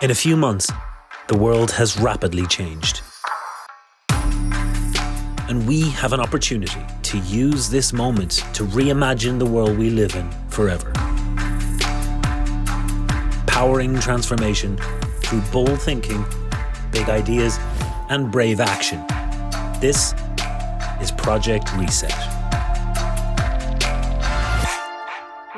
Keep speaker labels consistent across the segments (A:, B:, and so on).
A: In a few months, the world has rapidly changed. And we have an opportunity to use this moment to reimagine the world we live in forever. Powering transformation through bold thinking, big ideas, and brave action. This is Project Reset.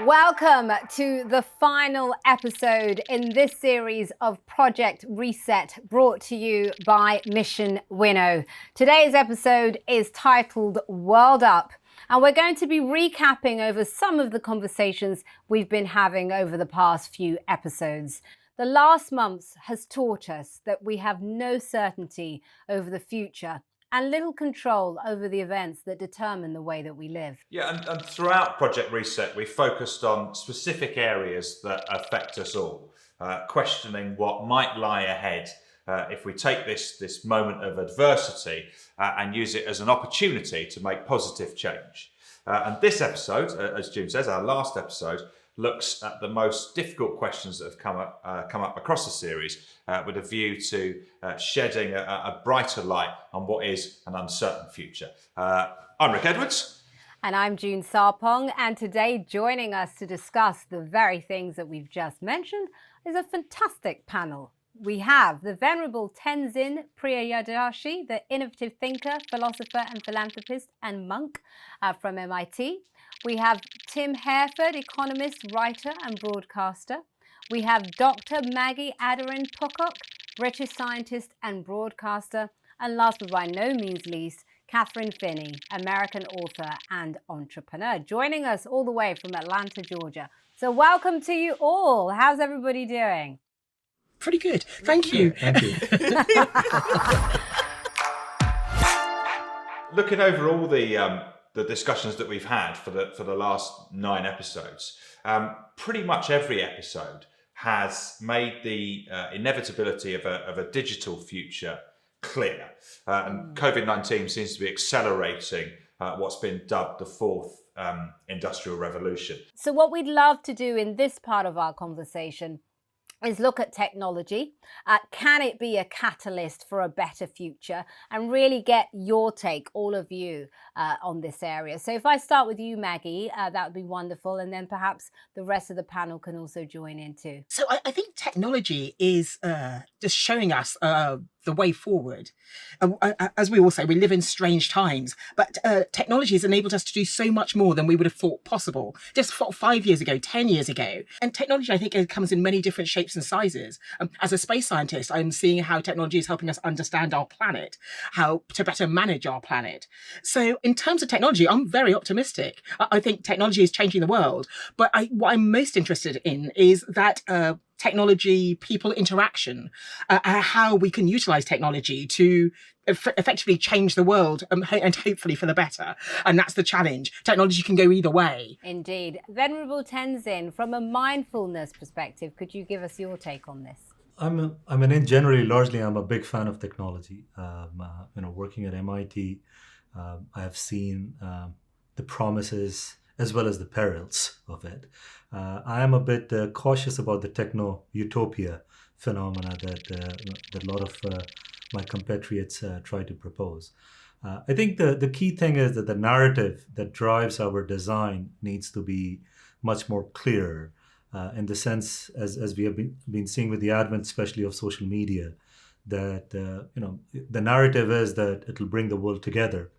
B: Welcome to the final episode in this series of Project Reset, brought to you by Mission Winnow. Today's episode is titled World Up, and we're going to be recapping over some of the conversations we've been having over the past few episodes. The last month has taught us that we have no certainty over the future and little control over the events that determine the way that we live.
C: Yeah, and throughout Project Reset, we focused on specific areas that affect us all, questioning what might lie ahead if we take this moment of adversity and use it as an opportunity to make positive change. And this episode, as June says, our last episode, looks at the most difficult questions that have come up across the series with a view to shedding a brighter light on what is an uncertain future. I'm Rick Edwards.
B: And I'm June Sarpong, and today joining us to discuss the very things that we've just mentioned is a fantastic panel. We have the Venerable Tenzin Priyadarshi, the innovative thinker, philosopher and philanthropist and monk from MIT. We have Tim Harford, economist, writer and broadcaster. We have Dr. Maggie Aderin-Pocock, British scientist and broadcaster. And last but by no means least, Kathryn Finney, American author and entrepreneur, joining us all the way from Atlanta, Georgia. So welcome to you all. How's everybody doing?
D: Pretty good. Thank you.
C: Thank you. Looking over all the discussions that we've had for the last 9 episodes, pretty much every episode has made the inevitability of a digital future clear. And COVID-19 seems to be accelerating what's been dubbed the fourth industrial revolution.
B: So what we'd love to do in this part of our conversation is look at technology. Can it be a catalyst for a better future? And really get your take, all of you, on this area. So if I start with you, Maggie, that would be wonderful. And then perhaps the rest of the panel can also join in too.
D: So I think technology is just showing us the way forward. As we all say, we live in strange times, but technology has enabled us to do so much more than we would have thought possible just 5 years ago, 10 years ago. And technology, I think, comes in many different shapes and sizes. As a space scientist, I'm seeing how technology is helping us understand our planet, how to better manage our planet. So in terms of technology, I'm very optimistic. I think technology is changing the world, but what I'm most interested in is that technology, people interaction, how we can utilize technology to effectively change the world and hopefully for the better. And that's the challenge. Technology can go either way.
B: Indeed. Venerable Tenzin, from a mindfulness perspective, could you give us your take on this?
E: Largely, I'm a big fan of technology. Working at MIT, I have seen the promises as well as the perils of it. I am a bit cautious about the techno-utopia phenomena that a lot of my compatriots try to propose. I think the key thing is that the narrative that drives our design needs to be much more clear in the sense, as we have been seeing with the advent, especially of social media, that the narrative is that it'll bring the world together,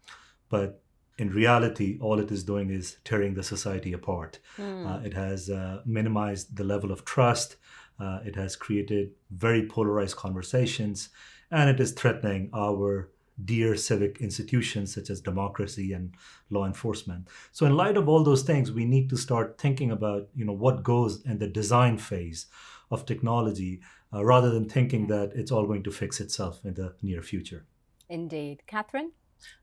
E: but in reality, all it is doing is tearing the society apart. It has minimized the level of trust. It has created very polarized conversations, and it is threatening our dear civic institutions such as democracy and law enforcement. So in light of all those things, we need to start thinking about what goes in the design phase of technology rather than thinking that it's all going to fix itself in the near future.
B: Indeed. Kathryn?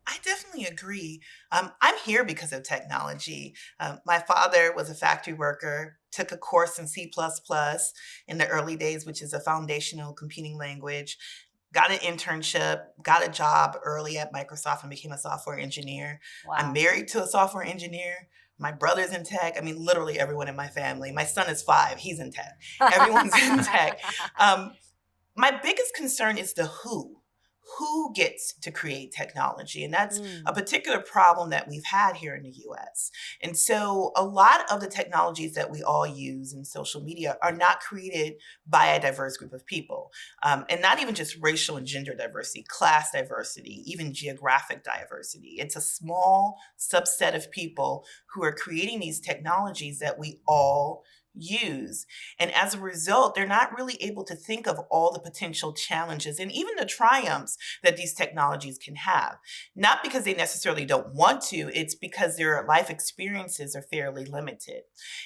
F: I definitely agree. I'm here because of technology. My father was a factory worker, took a course in C++ in the early days, which is a foundational computing language, got an internship, got a job early at Microsoft and became a software engineer. Wow. I'm married to a software engineer. My brother's in tech. I mean, literally everyone in my family. My son is 5. He's in tech. Everyone's in tech. My biggest concern is the who. Who gets to create technology? And that's a particular problem that we've had here in the US. And so a lot of the technologies that we all use in social media are not created by a diverse group of people. And not even just racial and gender diversity, class diversity, even geographic diversity. It's a small subset of people who are creating these technologies that we all use. And as a result, they're not really able to think of all the potential challenges and even the triumphs that these technologies can have. Not because they necessarily don't want to, it's because their life experiences are fairly limited.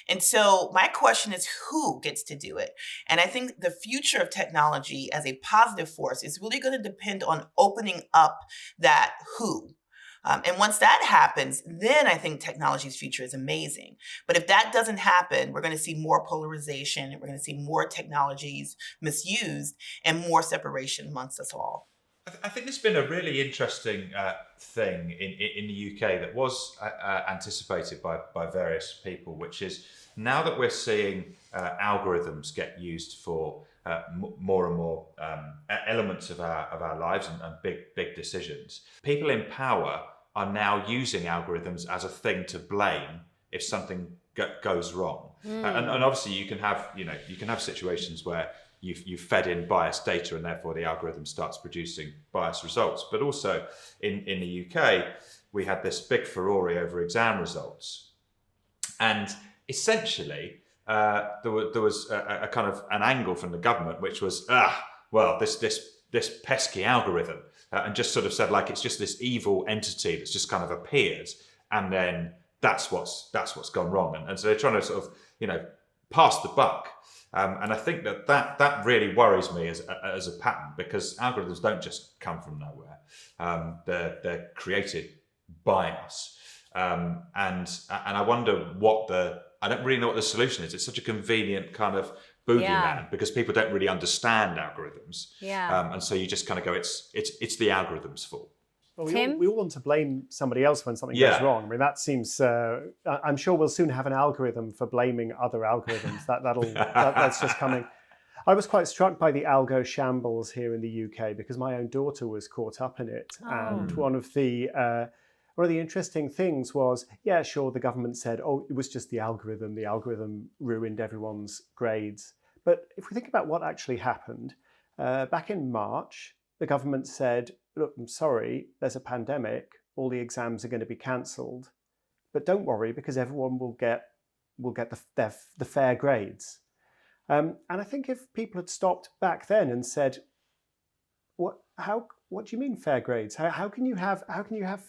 F: And so my question is, who gets to do it? And I think the future of technology as a positive force is really going to depend on opening up that who. And once that happens, then I think technology's future is amazing. But if that doesn't happen, we're going to see more polarization, we're going to see more technologies misused, and more separation amongst us all.
C: I think there's been a really interesting thing in the UK that was anticipated by various people, which is now that we're seeing algorithms get used for more and more elements of our lives and big decisions, people in power are now using algorithms as a thing to blame if something goes wrong. And obviously you can have situations where you've fed in biased data and therefore the algorithm starts producing biased results. But also in the UK, we had this big furore over exam results. And essentially, there was a kind of an angle from the government, which was, this pesky algorithm, and just sort of said like it's just this evil entity that's just kind of appeared, and then that's what's gone wrong, and so they're trying to sort of pass the buck, and I think that really worries me as a pattern, because algorithms don't just come from nowhere. They're created by us, and I wonder I don't really know what the solution is. It's such a convenient kind of boogeyman because people don't really understand algorithms. And so you just kind of go, it's the algorithm's fault.
G: Well, we all want to blame somebody else when something goes wrong. I mean, that seems. I'm sure we'll soon have an algorithm for blaming other algorithms. That's just coming. I was quite struck by the algo shambles here in the UK because my own daughter was caught up in it, and one of the interesting things was, the government said, it was just the algorithm ruined everyone's grades. But if we think about what actually happened, back in March, the government said, look, I'm sorry, there's a pandemic, all the exams are going to be cancelled, but don't worry because everyone will get the fair grades. And I think if people had stopped back then and said, what do you mean fair grades? How can you have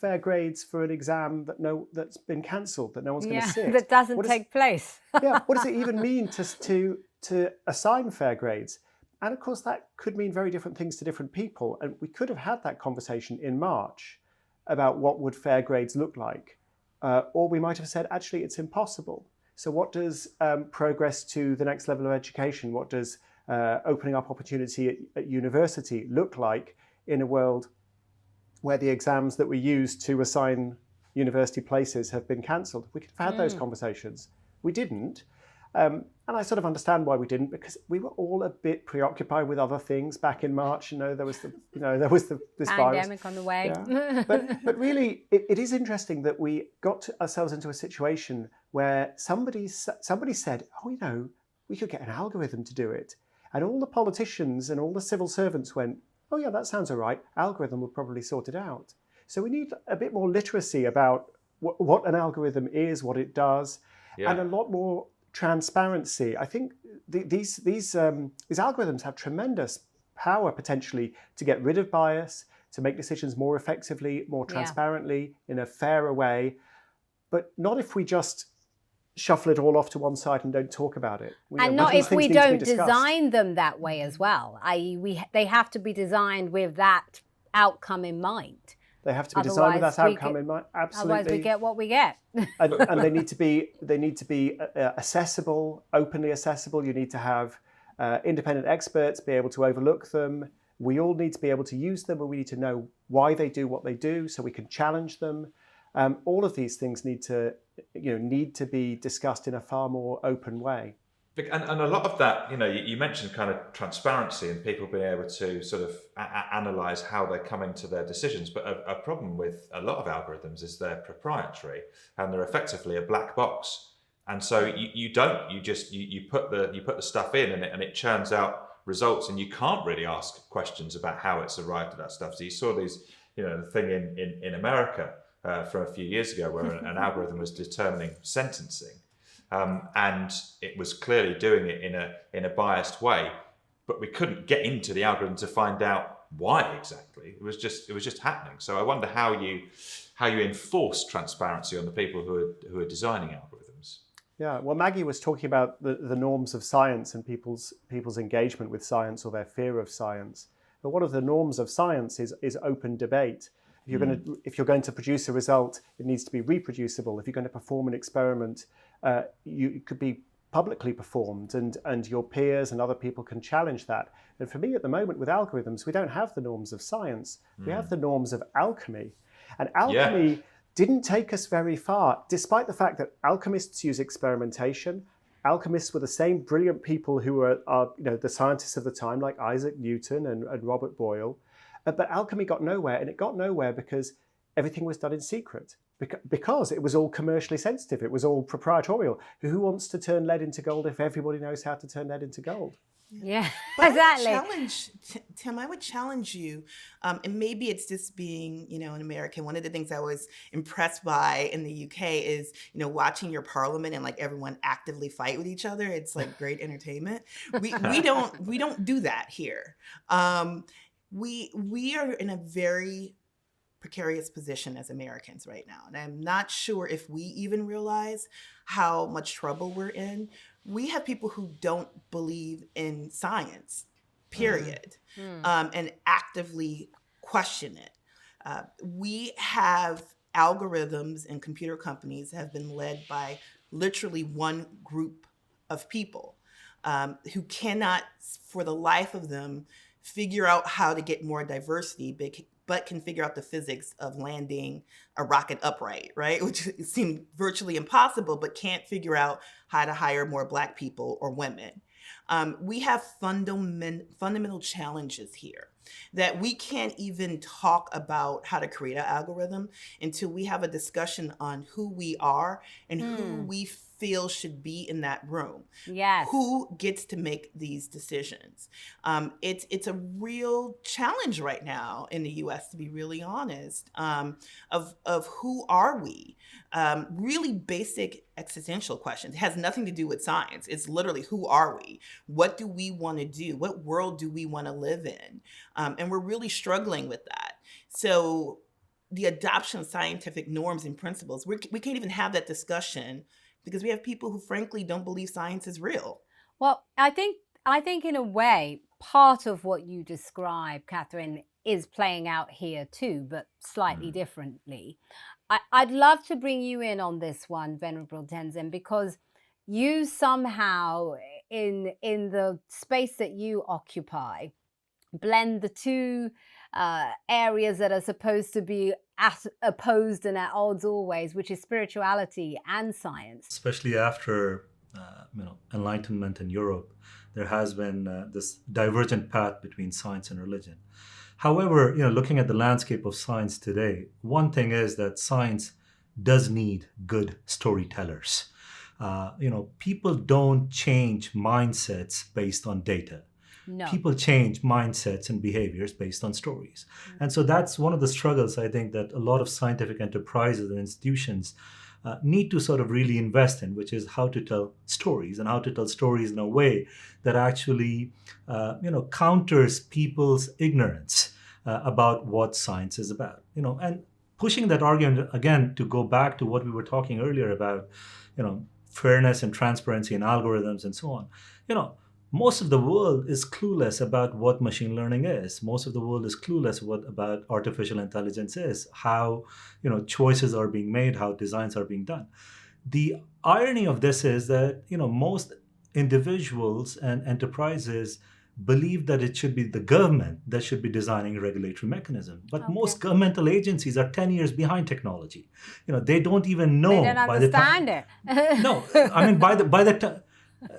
G: fair grades for an exam that's been cancelled, that no one's going to sit?
B: That doesn't take place.
G: What does it even mean to assign fair grades? And of course, that could mean very different things to different people. And we could have had that conversation in March about what would fair grades look like. Or we might have said, actually, it's impossible. So what does progress to the next level of education, what does opening up opportunity at university look like in a world where the exams that we use to assign university places have been cancelled? We could have had those conversations. We didn't. And I sort of understand why we didn't, because we were all a bit preoccupied with other things back in March. There was this
B: pandemic on the way.
G: Yeah. But really, it is interesting that we got ourselves into a situation where somebody said, we could get an algorithm to do it. And all the politicians and all the civil servants went, oh yeah, that sounds all right. Algorithm will probably sort it out. So we need a bit more literacy about what an algorithm is, what it does, and a lot more transparency. I think these algorithms have tremendous power potentially to get rid of bias, to make decisions more effectively, more transparently, in a fairer way, but not if we just shuffle it all off to one side and don't talk about it.
B: And not if we don't design them that way as well. I.e., they have to be designed with that outcome in mind.
G: They have to be designed with that outcome in mind. Absolutely.
B: Otherwise, we get what we get.
G: and they need to be accessible, openly accessible. You need to have independent experts be able to overlook them. We all need to be able to use them, and we need to know why they do what they do, so we can challenge them. All of these things need to be discussed in a far more open way.
C: And a lot of that, you mentioned kind of transparency and people being able to sort of analyze how they're coming to their decisions. But a problem with a lot of algorithms is they're proprietary and they're effectively a black box. And so you put the stuff in and it churns out results, and you can't really ask questions about how it's arrived at that stuff. So you saw these, the thing in America from a few years ago where an algorithm was determining sentencing. And it was clearly doing it in a biased way, but we couldn't get into the algorithm to find out why exactly. It was just happening. So I wonder how you enforce transparency on the people who are designing algorithms.
G: Yeah, well, Maggie was talking about the norms of science and people's engagement with science or their fear of science. But one of the norms of science is open debate. If you're going to produce a result, it needs to be reproducible. If you're going to perform an experiment, it could be publicly performed, and your peers and other people can challenge that. And for me, at the moment, with algorithms, we don't have the norms of science. We have the norms of alchemy. And alchemy didn't take us very far, despite the fact that alchemists use experimentation. Alchemists were the same brilliant people who are the scientists of the time, like Isaac Newton and Robert Boyle. But alchemy got nowhere, and it got nowhere because everything was done in secret, because it was all commercially sensitive. It was all proprietorial. Who wants to turn lead into gold if everybody knows how to turn lead into gold?
B: Yeah,
F: but
B: exactly.
F: Tim, I would challenge you, and maybe it's just being, an American. One of the things I was impressed by in the UK is, watching your parliament and like everyone actively fight with each other. It's like great entertainment. We don't do that here. We are in a very precarious position as Americans right now. And I'm not sure if we even realize how much trouble we're in. We have people who don't believe in science, period, and actively question it. We have algorithms and computer companies have been led by literally one group of people who cannot, for the life of them, figure out how to get more diversity, but can figure out the physics of landing a rocket upright, right? Which seemed virtually impossible, but can't figure out how to hire more Black people or women. We have fundamental challenges here that we can't even talk about how to create an algorithm until we have a discussion on who we are and who we feel should be in that room.
B: Yes.
F: Who gets to make these decisions? It's a real challenge right now in the U.S., to be really honest, of who are we? Really basic existential questions. It has nothing to do with science. It's literally, who are we? What do we want to do? What world do we want to live in? And we're really struggling with that. So the adoption of scientific norms and principles, we can't even have that discussion because we have people who frankly don't believe science is real.
B: Well, I think in a way, part of what you describe, Kathryn, is playing out here too, but slightly differently. I'd love to bring you in on this one, Venerable Tenzin, because you somehow, in the space that you occupy, blend the two areas that are supposed to be opposed and at odds always, which is spirituality and science.
E: Especially after Enlightenment in Europe, there has been this divergent path between science and religion. However, looking at the landscape of science today, one thing is that science does need good storytellers. People don't change mindsets based on data.
B: No.
E: People change mindsets and behaviors based on stories. And so that's one of the struggles, I think, that a lot of scientific enterprises and institutions need to sort of really invest in, which is how to tell stories and how to tell stories in a way that actually, counters people's ignorance about what science is about. And pushing that argument again to go back to what we were talking earlier about, fairness and transparency in algorithms and so on. Most of the world is clueless about what machine learning is. Most of the world is clueless about artificial intelligence is, how choices are being made, how designs are being done. The irony of this is that most individuals and enterprises believe that it should be the government that should be designing a regulatory mechanism. But most governmental agencies are 10 years behind technology. They don't even know.
B: They don't understand it.
E: No, I mean by the time.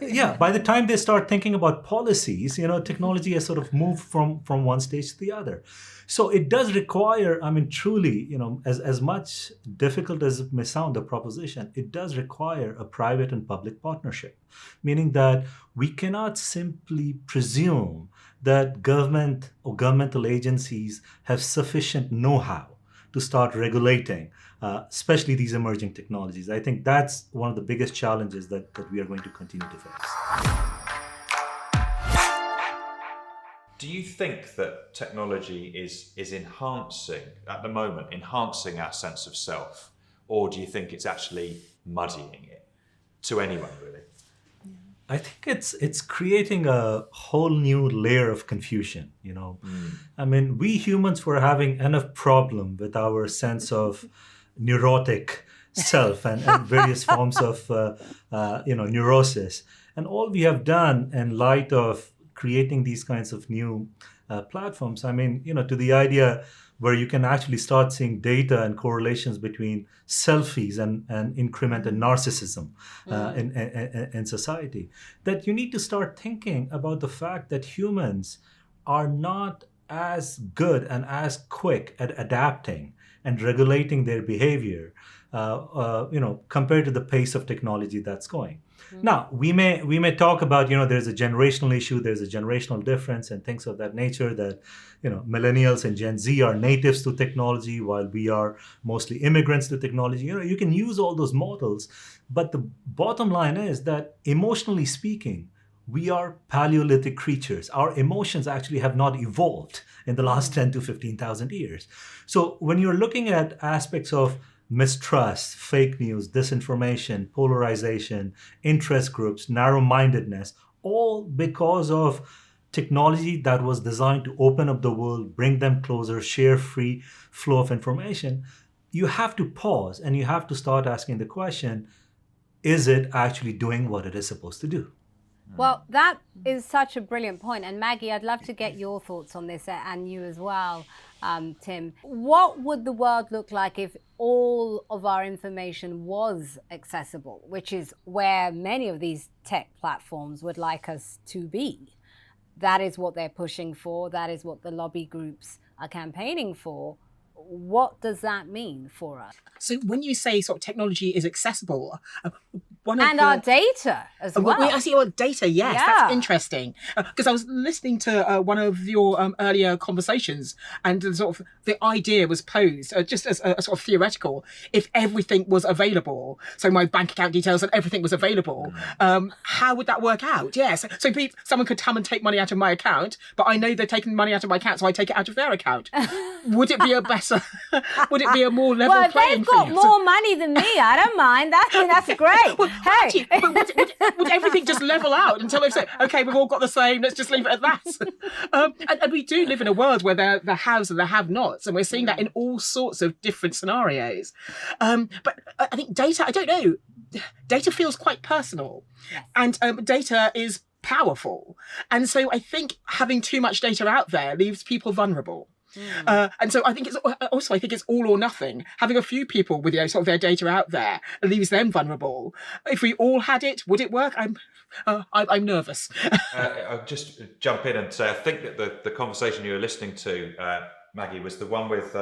E: Yeah, by the time they start thinking about policies, technology has sort of moved from one stage to the other. So it does require, truly, as much difficult as it may sound, the proposition, it does require a private and public partnership, meaning that we cannot simply presume that government or governmental agencies have sufficient know-how to start regulating, especially these emerging technologies. I think that's one of the biggest challenges that we are going to continue to face.
C: Do you think that technology is enhancing, at the moment, enhancing our sense of self? Or do you think it's actually muddying it to anyone, really?
E: I think it's creating a whole new layer of confusion, we humans were having enough problem with our sense of neurotic self and various forms of, neurosis. And all we have done in light of creating these kinds of new platforms, to the idea where you can actually start seeing data and correlations between selfies and incremental narcissism in society, that you need to start thinking about the fact that humans are not as good and as quick at adapting and regulating their behavior, compared to the pace of technology that's going. Now, we may talk about, there's a generational issue, there's a generational difference and things of that nature, that, millennials and Gen Z are natives to technology while we are mostly immigrants to technology. You can use all those models, but the bottom line is that emotionally speaking, we are Paleolithic creatures. Our emotions actually have not evolved in the last 10 to 15,000 years. So when you're looking at aspects of mistrust, fake news, disinformation, polarization, interest groups, narrow-mindedness, all because of technology that was designed to open up the world, bring them closer, share free flow of information, you have to pause and you have to start asking the question, is it actually doing what it is supposed to do?
B: Well, that is such a brilliant point. And Maggie, I'd love to get your thoughts on this, and you as well, Tim. What would the world look like if all of our information was accessible, which is where many of these tech platforms would like us to be? That is what they're pushing for. That is what the lobby groups are campaigning for. What does that mean for us?
D: So when you say sort of technology is accessible,
B: our data as well.
D: I see your data, yes,
B: Yeah.
D: That's interesting. Because I was listening to one of your earlier conversations, and the idea was posed just as a sort of theoretical. If everything was available, so my bank account details and everything was available, how would that work out? Yes. So someone could come and take money out of my account, but I know they're taking money out of my account, so I take it out of their account. Would it be a better? Would it be a more level playing field?
B: Well, if they've got more money than me, I don't mind. That's great.
D: Well, hey, but would everything just level out until they say, okay, we've all got the same, let's just leave it at that? And we do live in a world where there are the haves and the have-nots, and we're seeing that in all sorts of different scenarios. But I think data, I don't know, data feels quite personal.
B: Yes.
D: And data is powerful. And so I think having too much data out there leaves people vulnerable. And so I think it's all or nothing. Having a few people with sort of their data out there leaves them vulnerable. If we all had it, would it work? I'm nervous.
C: I'll just jump in and say I think that the conversation you were listening to, Maggie, was the one with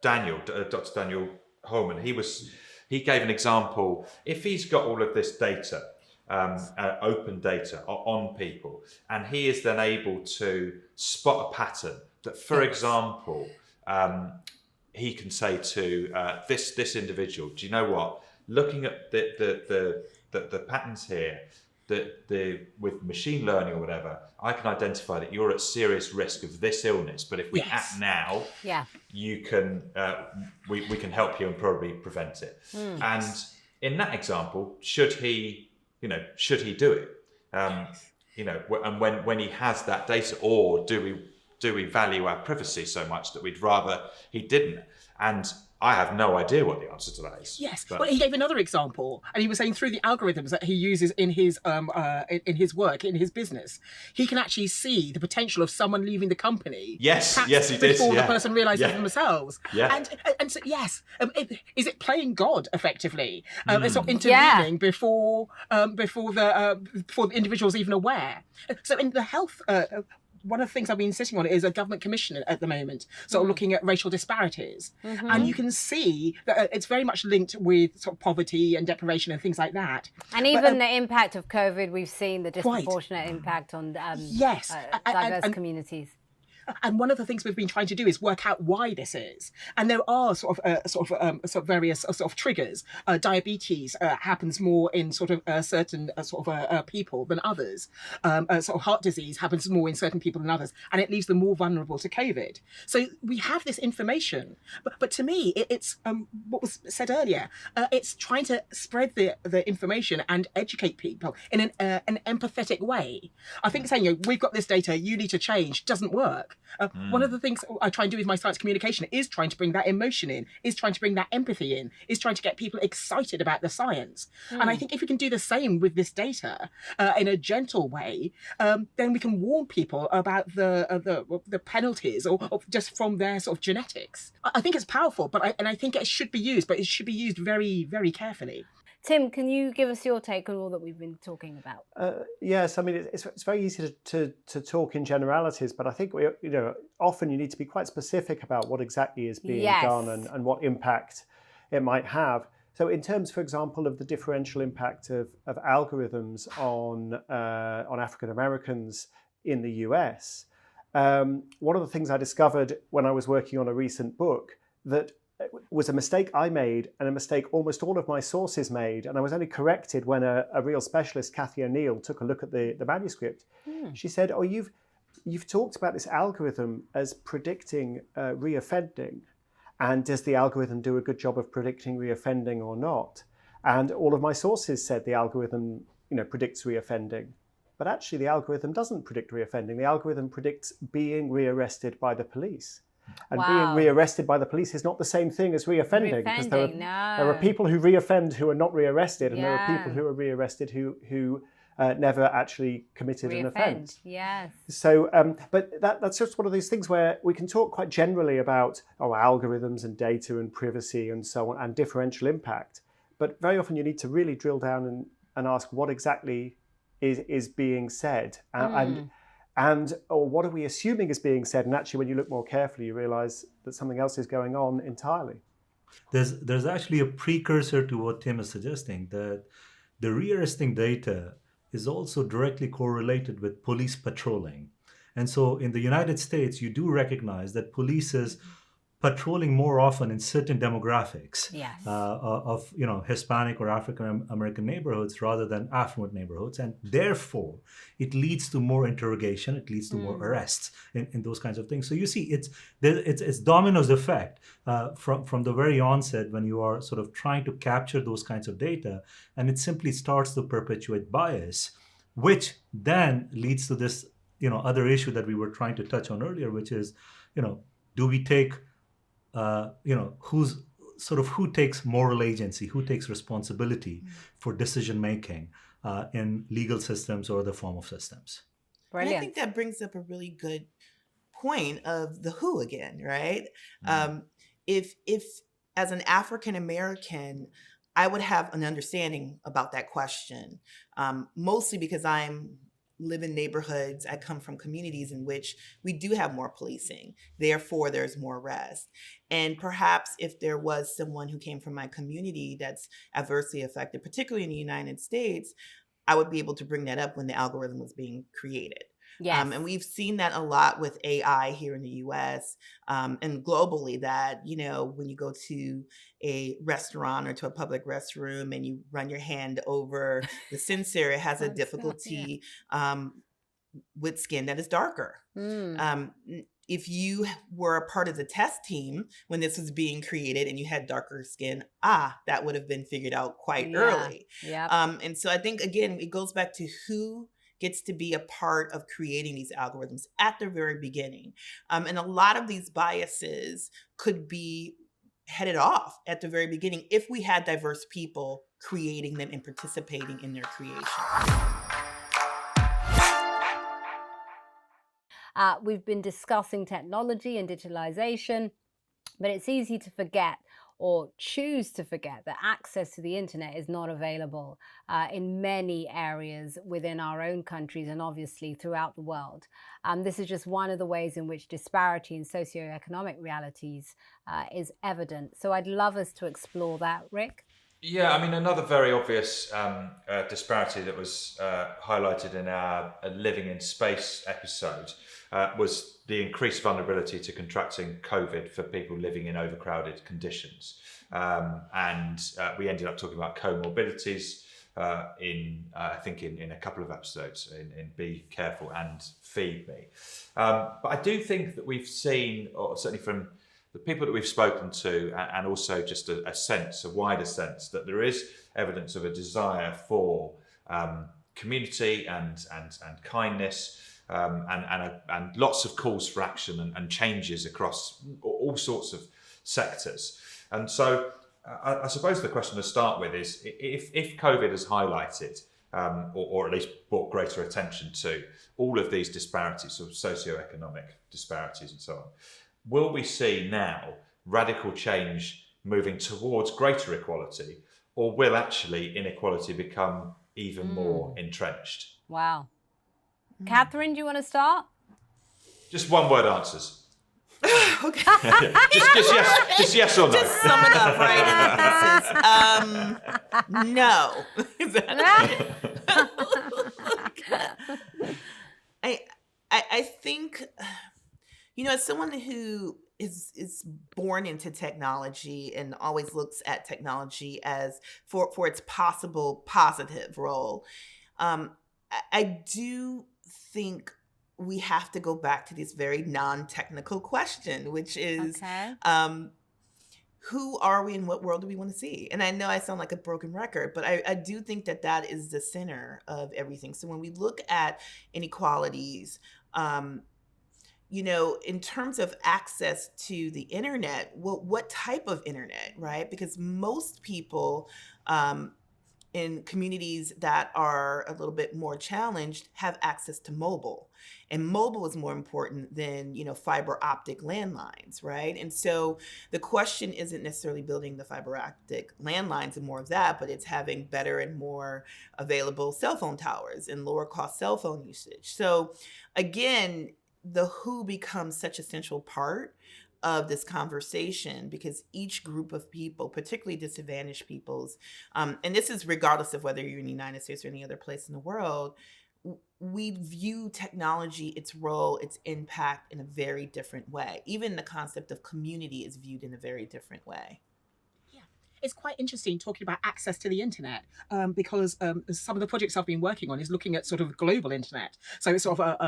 C: Daniel, Dr. Daniel Holman. He gave an example. If he's got all of this data, open data on people, and he is then able to spot a pattern. That, for example, he can say to this individual, do you know what? Looking at the patterns here, with machine learning or whatever, I can identify that you're at serious risk of this illness. But if we act now, you can we can help you and probably prevent it. And in that example, should he do it? And when he has that data, or do we value our privacy so much that we'd rather he didn't? And I have no idea what the answer to that is.
D: Yes.
C: But
D: Well, he gave another example, and he was saying through the algorithms that he uses in his work, in his business, he can actually see the potential of someone leaving the company.
C: Yes,
D: perhaps
C: he did.
D: before
C: Yeah.
D: the person realizes
C: Yeah.
D: themselves.
C: Yeah.
D: And so yes, is it playing God effectively? Sort of intervening before the individual's even aware. So in the health. One of the things I've been sitting on is a government commission at the moment, sort of looking at racial disparities. And you can see that it's very much linked with sort of poverty and deprivation and things like that.
B: And even the impact of COVID, we've seen the disproportionate impact on diverse communities.
D: And one of the things we've been trying to do is work out why this is. And there are various triggers. Diabetes happens more in certain people than others. Heart disease happens more in certain people than others, and it leaves them more vulnerable to COVID. So we have this information, but to me, it's what was said earlier. It's trying to spread the information and educate people in an empathetic way. I think saying, we've got this data, you need to change, doesn't work. One of the things I try and do with my science communication is trying to bring that emotion in, is trying to bring that empathy in, is trying to get people excited about the science. And I think if we can do the same with this data in a gentle way, then we can warn people about the penalties or just from their sort of genetics. I think it's powerful, but I think it should be used, but it should be used very, very carefully.
B: Tim, can you give us your take on all that we've been talking about?
G: Yes, I mean, it's very easy to talk in generalities, but I think often you need to be quite specific about what exactly is being done and what impact it might have. So in terms, for example, of the differential impact of algorithms on African Americans in the US, one of the things I discovered when I was working on a recent book that was a mistake I made and a mistake almost all of my sources made. And I was only corrected when a real specialist, Kathy O'Neill, took a look at the manuscript. She said, you've talked about this algorithm as predicting reoffending. And does the algorithm do a good job of predicting reoffending or not? And all of my sources said the algorithm predicts reoffending. But actually the algorithm doesn't predict reoffending. The algorithm predicts being rearrested by the police. And being rearrested by the police is not the same thing as reoffending, because there are people who reoffend who are not rearrested, and there are people who are rearrested who never actually committed an offence.
B: Yes.
G: So, but that's just one of these things where we can talk quite generally about algorithms and data and privacy and so on and differential impact. But very often you need to really drill down and ask what exactly is being said or what are we assuming is being said? And actually, when you look more carefully, you realize that something else is going on entirely.
E: There's actually a precursor to what Tim is suggesting, that the rearresting data is also directly correlated with police patrolling. And so in the United States, you do recognize that police is patrolling more often in certain demographics of Hispanic or African American neighborhoods rather than affluent neighborhoods, and therefore it leads to more interrogation, it leads to more arrests in those kinds of things. So you see, it's dominoes effect from the very onset when you are sort of trying to capture those kinds of data, and it simply starts to perpetuate bias, which then leads to this other issue that we were trying to touch on earlier, which is do we take who takes moral agency, who takes responsibility for decision making in legal systems or the form of systems.
B: Brilliant.
F: And I think that brings up a really good point of the who again, right? If as an African American, I would have an understanding about that question, mostly because live in neighborhoods. I come from communities in which we do have more policing. Therefore, there's more arrest. And perhaps if there was someone who came from my community that's adversely affected, particularly in the United States, I would be able to bring that up when the algorithm was being created.
B: Yes.
F: And we've seen that a lot with AI here in the US and globally, that, when you go to a restaurant or to a public restroom and you run your hand over the sensor, it has a difficulty with skin that is darker. If you were a part of the test team when this was being created and you had darker skin, that would have been figured out quite early. And so I think, again, it goes back to who gets to be a part of creating these algorithms at the very beginning. And a lot of these biases could be headed off at the very beginning if we had diverse people creating them and participating in their creation.
B: We've been discussing technology and digitalization, but it's easy to forget or choose to forget that access to the internet is not available in many areas within our own countries and obviously throughout the world. This is just one of the ways in which disparity in socioeconomic realities is evident. So I'd love us to explore that, Rick.
C: Yeah, I mean, another very obvious disparity that was highlighted in our Living in Space episode was the increased vulnerability to contracting COVID for people living in overcrowded conditions. And we ended up talking about comorbidities I think in a couple of episodes in Be Careful and Feed Me. But I do think that we've seen, or certainly from the people that we've spoken to, and also just a wider sense, that there is evidence of a desire for community and kindness, and lots of calls for action and changes across all sorts of sectors. And so I suppose the question to start with is, if COVID has highlighted, or at least brought greater attention to all of these disparities, sort of socioeconomic disparities and so on, will we see now radical change moving towards greater equality, or will actually inequality become even more entrenched?
B: Wow. Kathryn, do you want to start?
C: Just one word answers.
F: Okay.
C: just yes or no.
F: Just sum it up, right? No. I think, as someone who is born into technology and always looks at technology as for its possible positive role, I do think we have to go back to this very non-technical question, which is, who are we and what world do we want to see? And I know I sound like a broken record, but I do think that is the center of everything. So when we look at inequalities, in terms of access to the internet, what type of internet, right? Because most people in communities that are a little bit more challenged have access to mobile. And mobile is more important than, fiber optic landlines, right? And so the question isn't necessarily building the fiber optic landlines and more of that, but it's having better and more available cell phone towers and lower cost cell phone usage. So again, the who becomes such a central part of this conversation, because each group of people, particularly disadvantaged peoples, and this is regardless of whether you're in the United States or any other place in the world, we view technology, its role, its impact in a very different way. Even the concept of community is viewed in a very different way.
D: It's quite interesting talking about access to the internet, because some of the projects I've been working on is looking at sort of global internet. So it's sort of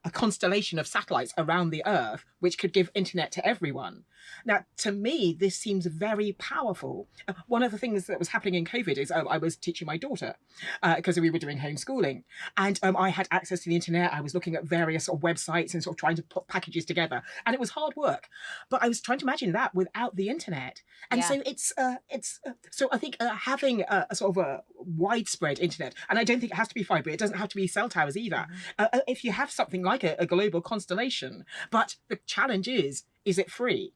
D: a constellation of satellites around the Earth, which could give internet to everyone. Now, to me, this seems very powerful. One of the things that was happening in COVID is I was teaching my daughter because we were doing homeschooling, and I had access to the internet. I was looking at various sort of websites and sort of trying to put packages together, and it was hard work. But I was trying to imagine that without the internet, and so so I think having a sort of a widespread internet, and I don't think it has to be fiber. It doesn't have to be cell towers either. If you have something like a global constellation, but the challenge is it free?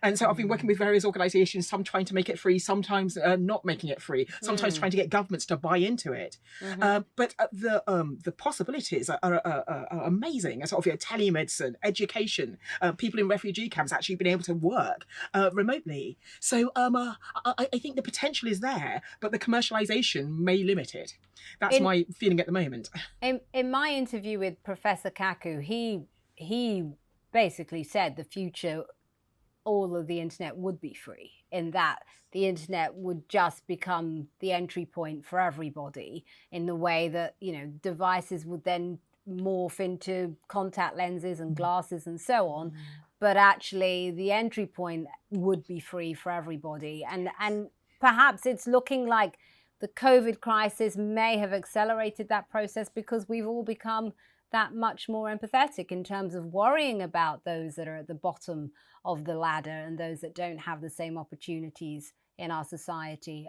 D: And so I've been working with various organizations, some trying to make it free, sometimes not making it free, sometimes trying to get governments to buy into it. But the possibilities are amazing. Sort of telemedicine, education, people in refugee camps actually being able to work remotely. So I think the potential is there, but the commercialization may limit it. That's my feeling at the moment.
B: In my interview with Professor Kaku, he basically said the future, all of the internet would be free, in that the internet would just become the entry point for everybody, in the way that, devices would then morph into contact lenses and glasses and so on. But actually the entry point would be free for everybody. And perhaps it's looking like the COVID crisis may have accelerated that process because we've all become that much more empathetic in terms of worrying about those that are at the bottom of the ladder and those that don't have the same opportunities in our society.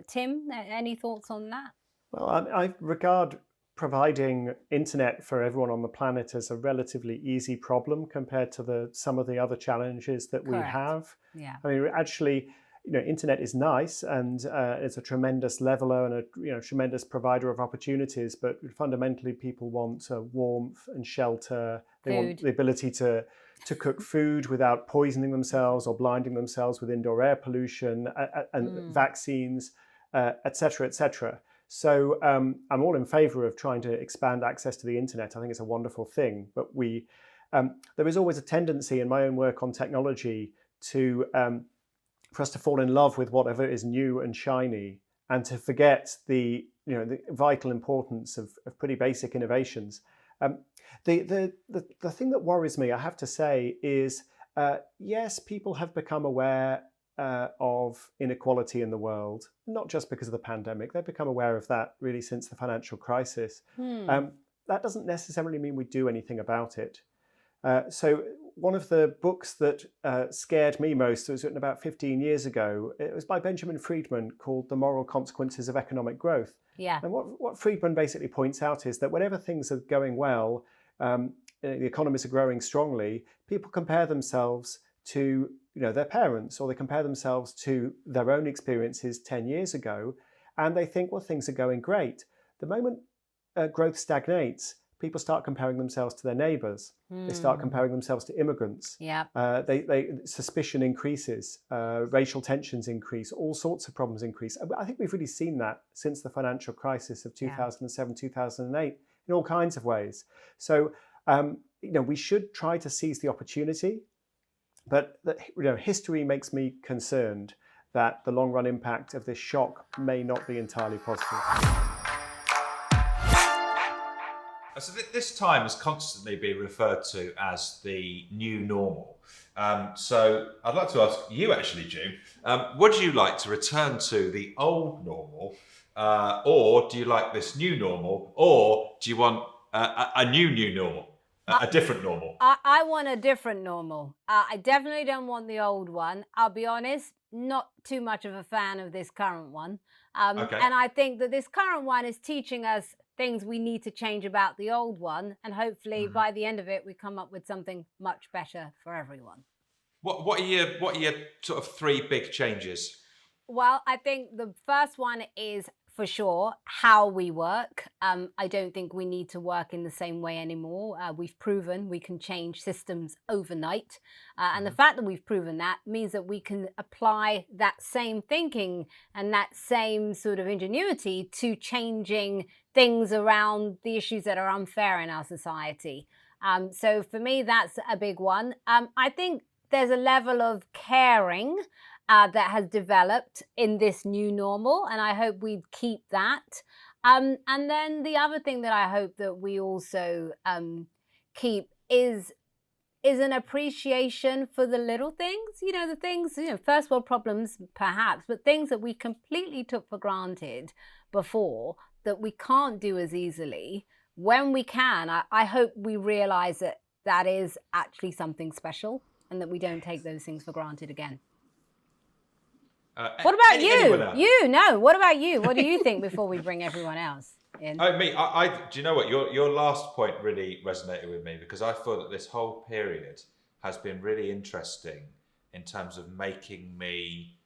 B: Tim, any thoughts on that?
G: Well, I regard providing internet for everyone on the planet as a relatively easy problem compared to some of the other challenges that we have.
B: Yeah.
G: I mean, actually, internet is nice and it's a tremendous leveler and a tremendous provider of opportunities, but fundamentally people want warmth and shelter. They want the ability to cook food without poisoning themselves or blinding themselves with indoor air pollution and vaccines, et cetera, et cetera. So I'm all in favor of trying to expand access to the internet. I think it's a wonderful thing, but there is always a tendency in my own work on technology for us to fall in love with whatever is new and shiny and to forget the vital importance of pretty basic innovations. The thing that worries me, I have to say, is yes, people have become aware of inequality in the world, not just because of the pandemic. They've become aware of that really since the financial crisis. That doesn't necessarily mean we do anything about it. So one of the books that scared me most was written about 15 years ago. It was by Benjamin Friedman, called The Moral Consequences of Economic Growth.
B: Yeah.
G: And what Friedman basically points out is that whenever things are going well, the economies are growing strongly, people compare themselves to their parents, or they compare themselves to their own experiences 10 years ago, and they think, well, things are going great. The moment growth stagnates, people start comparing themselves to their neighbours. They start comparing themselves to immigrants.
B: Yeah.
G: Suspicion increases, racial tensions increase, all sorts of problems increase. I think we've really seen that since the financial crisis of 2007, 2008, in all kinds of ways. So, we should try to seize the opportunity, but history makes me concerned that the long-run impact of this shock may not be entirely positive.
C: So this time has constantly been referred to as the new normal. So I'd like to ask you actually, June, would you like to return to the old normal, or do you like this new normal, or do you want a new normal, a different normal?
B: I want a different normal. I definitely don't want the old one. I'll be honest, not too much of a fan of this current one.
C: Okay.
B: And I think that this current one is teaching us things we need to change about the old one, and hopefully by the end of it we come up with something much better for everyone.
C: What are your sort of three big changes?
B: Well, I think the first one is for sure how we work. I don't think we need to work in the same way anymore. We've proven we can change systems overnight. And the fact that we've proven that means that we can apply that same thinking and that same sort of ingenuity to changing things around the issues that are unfair in our society. So for me, that's a big one. I think there's a level of caring that has developed in this new normal, and I hope we keep that. And then the other thing that I hope that we also keep is an appreciation for the little things, the things, first world problems perhaps, but things that we completely took for granted before that we can't do as easily. When we can, I hope we realize that that is actually something special and that we don't take those things for granted again. What about you? What about you? What do you think before we bring everyone else in?
C: Oh, me. Do you know what? Your last point really resonated with me, because I thought that this whole period has been really interesting in terms of making me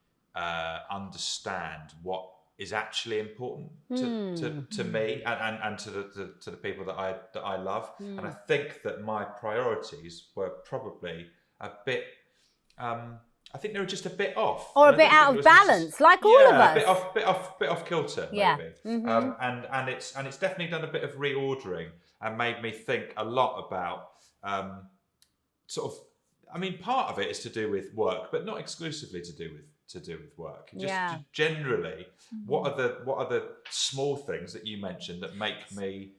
C: understand what is actually important to me and to the people that I love. And I think that my priorities were probably a bit. I think they were just a bit off,
B: or a bit out of balance, like all of us.
C: A bit off kilter, maybe.
B: Yeah.
C: And it's definitely done a bit of reordering and made me think a lot about part of it is to do with work, but not exclusively to do with work. Just generally, what are the small things that you mentioned that make me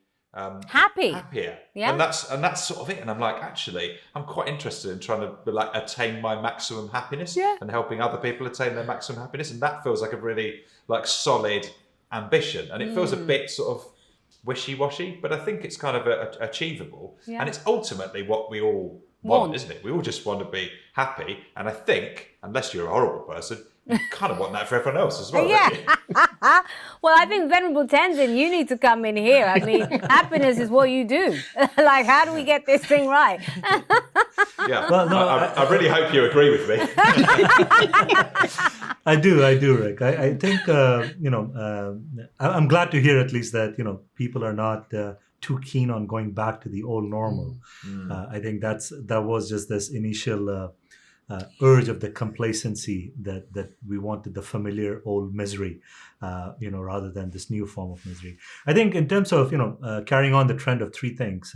C: happier?
B: Yeah.
C: And that's sort of it. And I'm like, actually, I'm quite interested in trying to attain my maximum happiness and helping other people attain their maximum happiness. And that feels like a really solid ambition, and it feels a bit sort of wishy-washy, but I think it's kind of achievable, and it's ultimately what we all want, isn't it? We all just want to be happy, and I think, unless you're a horrible person, you kind of want that for everyone else as well, don't you?
B: Well, I think Venerable Tenzin, you need to come in here. I mean, happiness is what you do. Like, how do we get this thing right?
C: Yeah, well, no, I really hope you agree with me.
E: I do, Rick. I think, I'm glad to hear at least that, people are not too keen on going back to the old normal. I think that was just this initial urge of the complacency that we wanted the familiar old misery, rather than this new form of misery. I think in terms of, carrying on the trend of three things,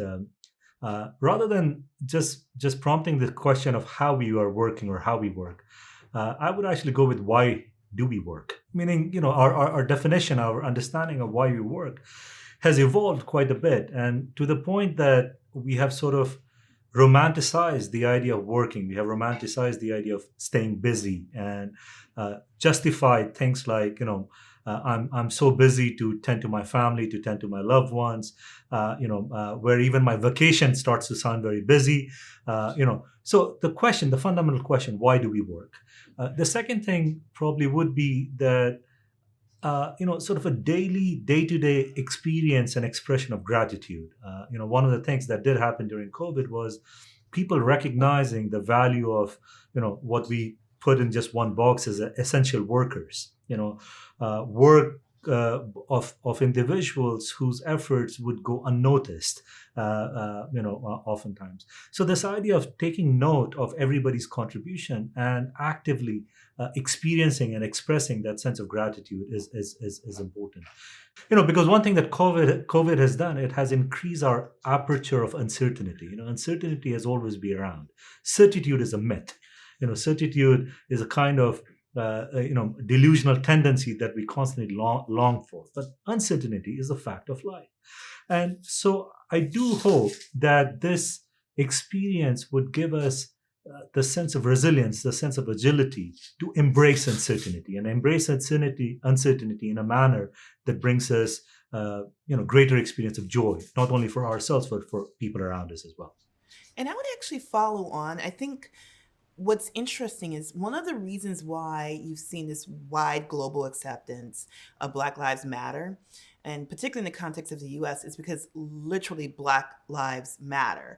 E: rather than just prompting the question of how we are working or how we work, I would actually go with why do we work? Meaning, our definition, our understanding of why we work has evolved quite a bit, and to the point that we have sort of romanticized the idea of working. We have romanticized the idea of staying busy and justified things like, I'm so busy to tend to my family, to tend to my loved ones, where even my vacation starts to sound very busy. So the fundamental question, why do we work? The second thing probably would be that, sort of a day-to-day experience and expression of gratitude. One of the things that did happen during COVID was people recognizing the value of, what we put in just one box as essential workers, work of individuals whose efforts would go unnoticed, oftentimes. So this idea of taking note of everybody's contribution and actively experiencing and expressing that sense of gratitude is important. Because one thing that COVID has done, it has increased our aperture of uncertainty. Uncertainty has always been around. Certitude is a myth. Certitude is a kind of delusional tendency that we constantly long for. But uncertainty is a fact of life. And so I do hope that this experience would give us the sense of resilience, the sense of agility to embrace uncertainty and embrace uncertainty in a manner that brings us, greater experience of joy, not only for ourselves, but for people around us as well.
F: And I would actually follow on. I think what's interesting is one of the reasons why you've seen this wide global acceptance of Black Lives Matter, and particularly in the context of the US, is because literally Black Lives Matter.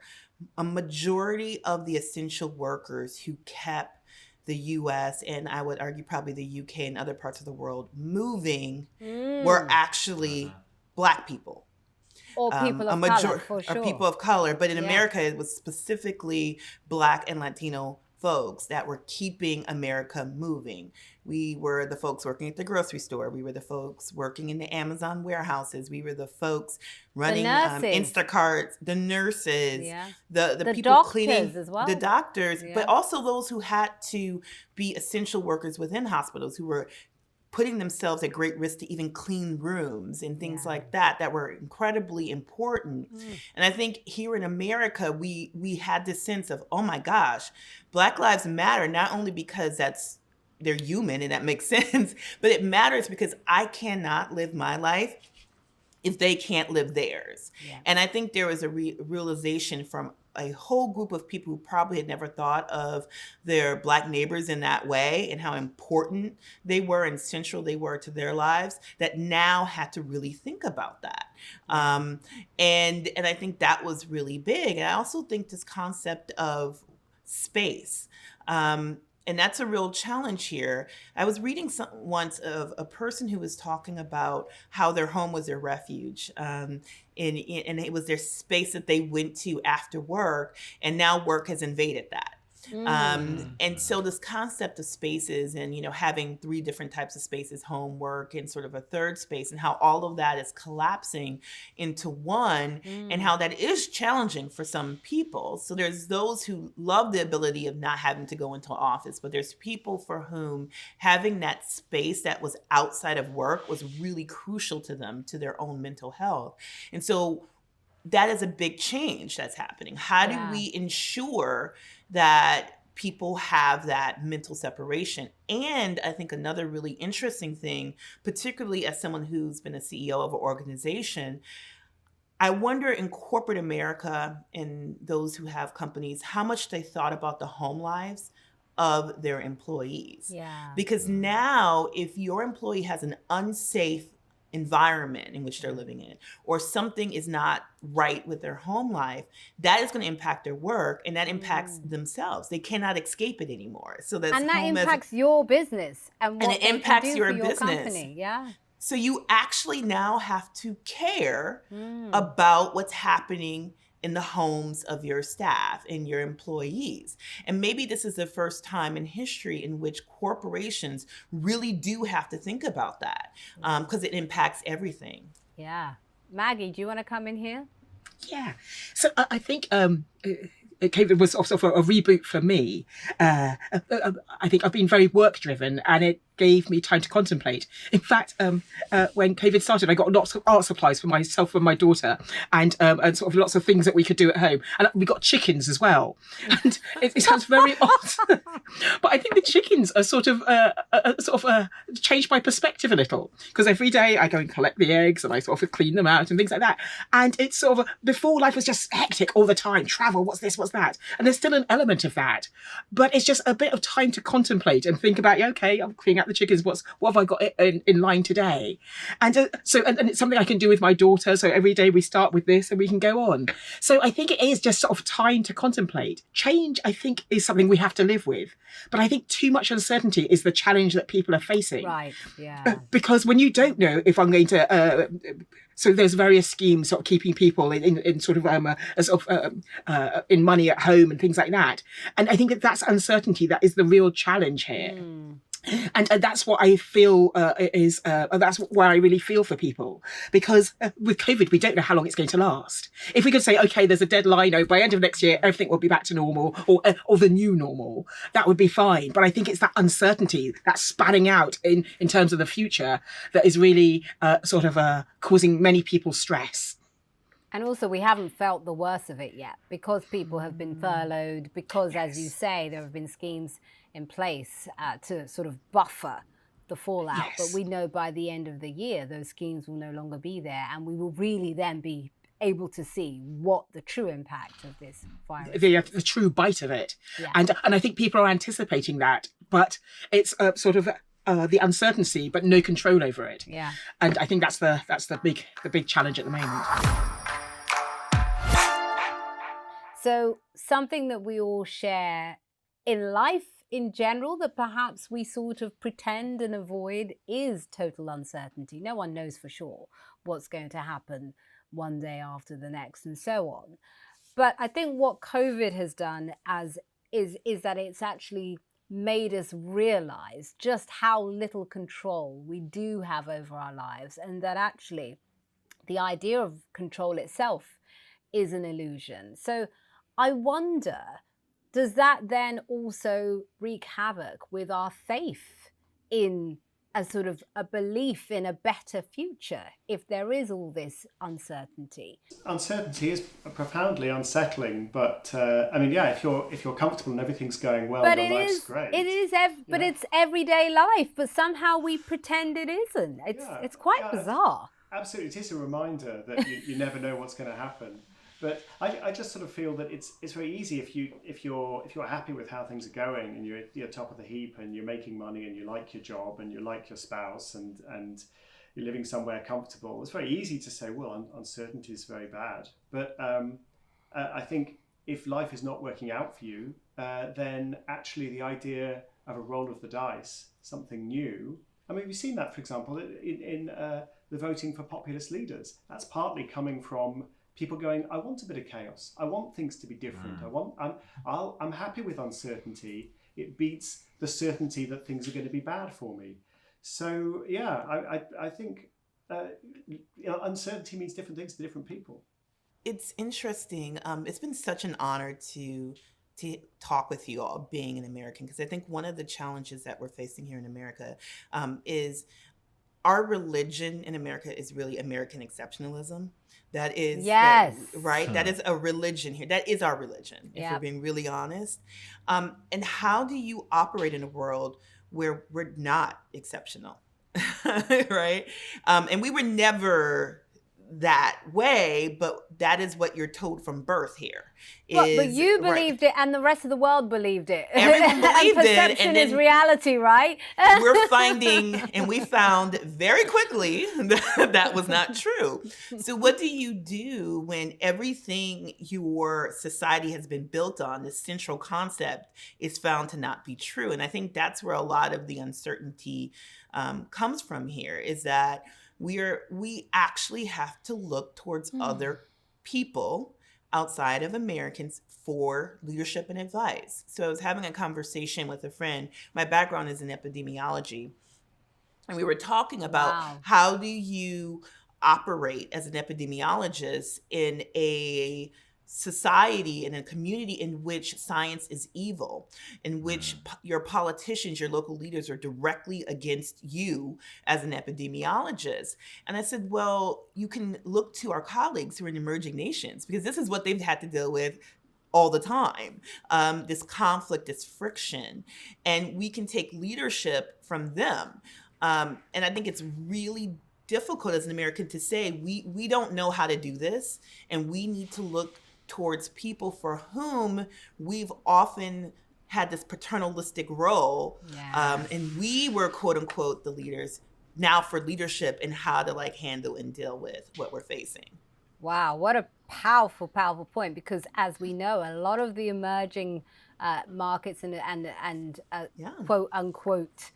F: A majority of the essential workers who kept the US, and I would argue probably the UK and other parts of the world, moving were actually Black people.
B: Or people of color, for sure.
F: Or people of color. But in America, it was specifically Black and Latino folks that were keeping America moving. We were the folks working at the grocery store. We were the folks working in the Amazon warehouses. We were the folks running Instacarts, the nurses, the people cleaning,
B: as well.
F: the doctors, but also those who had to be essential workers within hospitals who were putting themselves at great risk to even clean rooms and things like that were incredibly important. And I think here in America, we had this sense of, oh my gosh, Black Lives Matter, not only because they're human and that makes sense, but it matters because I cannot live my life if they can't live theirs. And I think there was a realization from a whole group of people who probably had never thought of their Black neighbors in that way and how important they were and central they were to their lives, that now had to really think about that. And I think that was really big. And I also think this concept of space, and that's a real challenge here. I was reading once of a person who was talking about how their home was their refuge. And it was their space that they went to after work, and now work has invaded that. And so this concept of spaces and, having three different types of spaces, home, work, and sort of a third space, and how all of that is collapsing into one, and how that is challenging for some people. So there's those who love the ability of not having to go into an office, but there's people for whom having that space that was outside of work was really crucial to them, to their own mental health. And so that is a big change that's happening. How do we ensure that people have that mental separation. And I think another really interesting thing, particularly as someone who's been a CEO of an organization, I wonder in corporate America and those who have companies, how much they thought about the home lives of their employees.
B: Yeah.
F: Because now if your employee has an unsafe environment in which they're living in, or something is not right with their home life, that is going to impact their work, and that impacts themselves. They cannot escape it anymore. So that's
B: and that impacts your business and what
F: it impacts
B: can do
F: your
B: for your
F: business.
B: company. Yeah.
F: So you actually now have to care about what's happening in the homes of your staff and your employees. And maybe this is the first time in history in which corporations really do have to think about that, because it impacts everything.
B: Yeah. Maggie, do you want to come in here?
D: Yeah. So I think COVID was also a reboot for me. I think I've been very work driven, and it gave me time to contemplate. In fact, when COVID started, I got lots of art supplies for myself and my daughter, and sort of lots of things that we could do at home. And we got chickens as well. And it sounds very odd, but I think the chickens are sort of changed my perspective a little, because every day I go and collect the eggs and I sort of clean them out and things like that. And it's sort of before life was just hectic all the time. Travel, what's this, what's that? And there's still an element of that, but it's just a bit of time to contemplate and think about, okay, I'm cleaning out the chickens. What have I got in line today? And so it's something I can do with my daughter. So every day we start with this and we can go on. So I think it is just sort of time to contemplate. Change, I think, is something we have to live with. But I think too much uncertainty is the challenge that people are facing.
B: Right, yeah.
D: Because when you don't know if I'm going to... so there's various schemes sort of keeping people in sort of in money at home and things like that. And I think that's uncertainty that is the real challenge here. And that's what I feel that's where I really feel for people, because with COVID, we don't know how long it's going to last. If we could say, okay, there's a deadline, by end of next year, everything will be back to normal, or the new normal, that would be fine. But I think it's that uncertainty, that spanning out in terms of the future, that is really causing many people stress.
B: And also, we haven't felt the worst of it yet, because people have been furloughed, because, as you say, there have been schemes in place to sort of buffer the fallout.
D: Yes.
B: But we know by the end of the year, those schemes will no longer be there, and we will really then be able to see what the true impact of this virus is.
D: The true bite of it.
B: Yeah.
D: And I think people are anticipating that, but it's the uncertainty, but no control over it.
B: Yeah.
D: And I think that's the big challenge at the moment.
B: So something that we all share in life in general, that perhaps we sort of pretend and avoid, is total uncertainty. No one knows for sure what's going to happen one day after the next, and so on. But I think what COVID has done is that it's actually made us realize just how little control we do have over our lives, and that actually the idea of control itself is an illusion. So I wonder, does that then also wreak havoc with our faith in a sort of a belief in a better future if there is all this uncertainty?
G: Uncertainty is profoundly unsettling, but if you're comfortable and everything's going well,
B: but
G: your life's great.
B: It is, but it's everyday life. But somehow we pretend it isn't. It's quite bizarre.
G: Absolutely, it is a reminder that you never know what's going to happen. But I just sort of feel that it's very easy if you're happy with how things are going, and you're top of the heap and you're making money and you like your job and you like your spouse and you're living somewhere comfortable. It's very easy to say, well, uncertainty is very bad. But I think if life is not working out for you, then actually the idea of a roll of the dice, something new. I mean, we've seen that, for example, in the voting for populist leaders. That's partly coming from people going, I want a bit of chaos. I want things to be different. I'm happy with uncertainty. It beats the certainty that things are going to be bad for me. So yeah, I think uncertainty means different things to different people.
F: It's interesting. It's been such an honor to talk with you all, being an American, because I think one of the challenges that we're facing here in America is our religion in America is really American exceptionalism. That is,
B: yes,
F: right? That is a religion here. That is our religion, if we're being really honest. And how do you operate in a world where we're not exceptional, right? And we were never that way, but that is what you're told from birth here.
B: But you believed it, and the rest of the world believed it.
F: Everyone believed
B: and
F: it,
B: perception is reality, right?
F: We found very quickly that that was not true. So what do you do when everything your society has been built on, this central concept, is found to not be true? And I think that's where a lot of the uncertainty comes from here, is that we actually have to look towards other people outside of Americans for leadership and advice. So I was having a conversation with a friend. My background is in epidemiology. And we were talking about how do you operate as an epidemiologist in a society, in a community in which science is evil, in which your politicians, your local leaders are directly against you as an epidemiologist. And I said, well, you can look to our colleagues who are in emerging nations, because this is what they've had to deal with all the time, this conflict, this friction, and we can take leadership from them. And I think it's really difficult as an American to say, we don't know how to do this, and we need to look towards people for whom we've often had this paternalistic role. And we were, quote unquote, the leaders now for leadership and how to handle and deal with what we're facing.
B: Wow, what a powerful, powerful point, because as we know, a lot of the emerging markets and quote unquote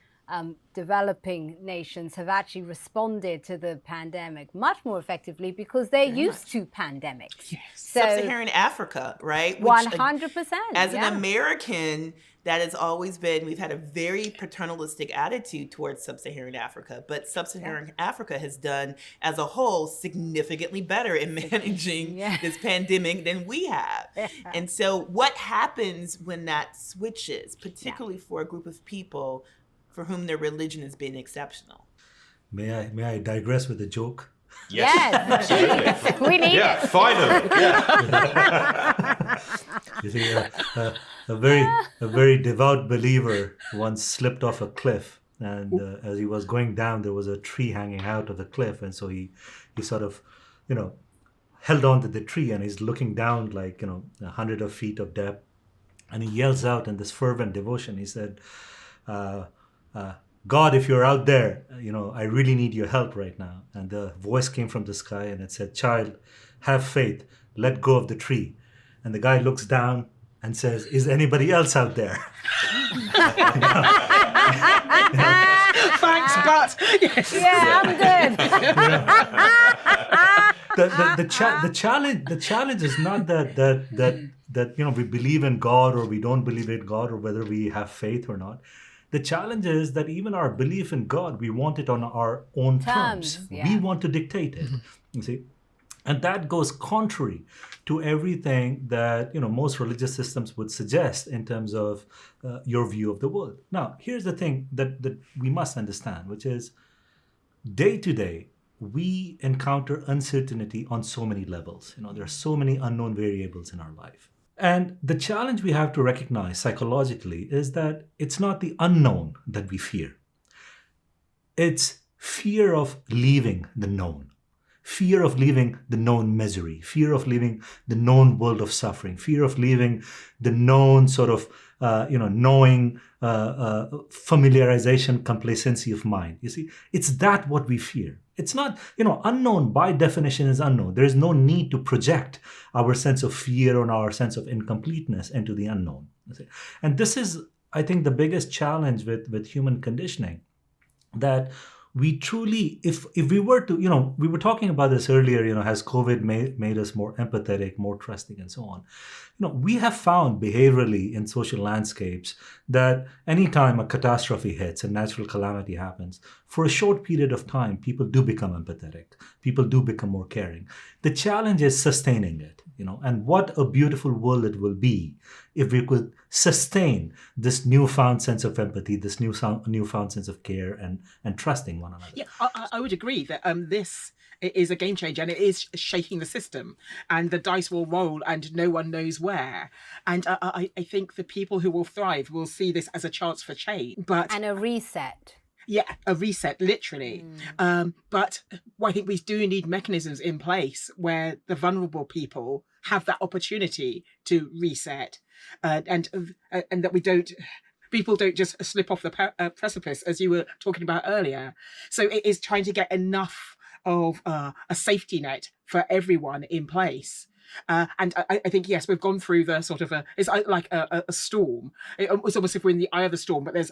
B: developing nations have actually responded to the pandemic much more effectively because they're used to pandemics.
F: Yes.
B: So,
F: Sub-Saharan Africa, right?
B: 100%.
F: As an American, that has always been, we've had a very paternalistic attitude towards Sub-Saharan Africa, but Sub-Saharan Africa has done, as a whole, significantly better in managing this pandemic than we have. And so what happens when that switches, particularly for a group of people for whom their religion has been exceptional?
E: May I digress with a joke?
B: Yes. We need it.
C: Finally.
E: You see, a very devout believer once slipped off a cliff, and as he was going down, there was a tree hanging out of the cliff, and so he sort of, held on to the tree, and he's looking down 100 of feet of depth, and he yells out in this fervent devotion. He said, God, if you're out there, I really need your help right now. And the voice came from the sky and it said, child, have faith, let go of the tree. And the guy looks down and says, is anybody else out there?
D: Thanks, but yes.
B: Yeah, I'm good.
E: The challenge is not that we believe in God or we don't believe in God, or whether we have faith or not. The challenge is that even our belief in God, we want it on our own terms. We want to dictate it, you see. And that goes contrary to everything that most religious systems would suggest in terms of your view of the world. Now, here's the thing that we must understand, which is day to day, we encounter uncertainty on so many levels. There are so many unknown variables in our life. And the challenge we have to recognize psychologically is that it's not the unknown that we fear. It's fear of leaving the known, fear of leaving the known misery, fear of leaving the known world of suffering, fear of leaving the known sort of, knowing, familiarization, complacency of mind. You see, it's that what we fear. It's not, unknown by definition is unknown. There is no need to project our sense of fear or our sense of incompleteness into the unknown. And this is, I think, the biggest challenge with human conditioning, that we truly, if we were to, we were talking about this earlier, has COVID made us more empathetic, more trusting, and so on. We have found behaviorally in social landscapes that anytime a catastrophe hits, a natural calamity happens, for a short period of time, people do become empathetic. People do become more caring. The challenge is sustaining it, and what a beautiful world it will be if we could sustain this newfound sense of empathy, this newfound sense of care and trusting one another.
D: Yeah, I would agree that this is a game changer, and it is shaking the system, and the dice will roll and no one knows where. And I think the people who will thrive will see this as a chance for change.
B: And a reset.
D: Yeah, a reset, literally. But I think we do need mechanisms in place where the vulnerable people have that opportunity to reset, and that people don't just slip off the precipice, as you were talking about earlier. So it is trying to get enough of a safety net for everyone in place. And I think, yes, we've gone through the sort of it's like a storm. It's almost if we're in the eye of the storm, but there's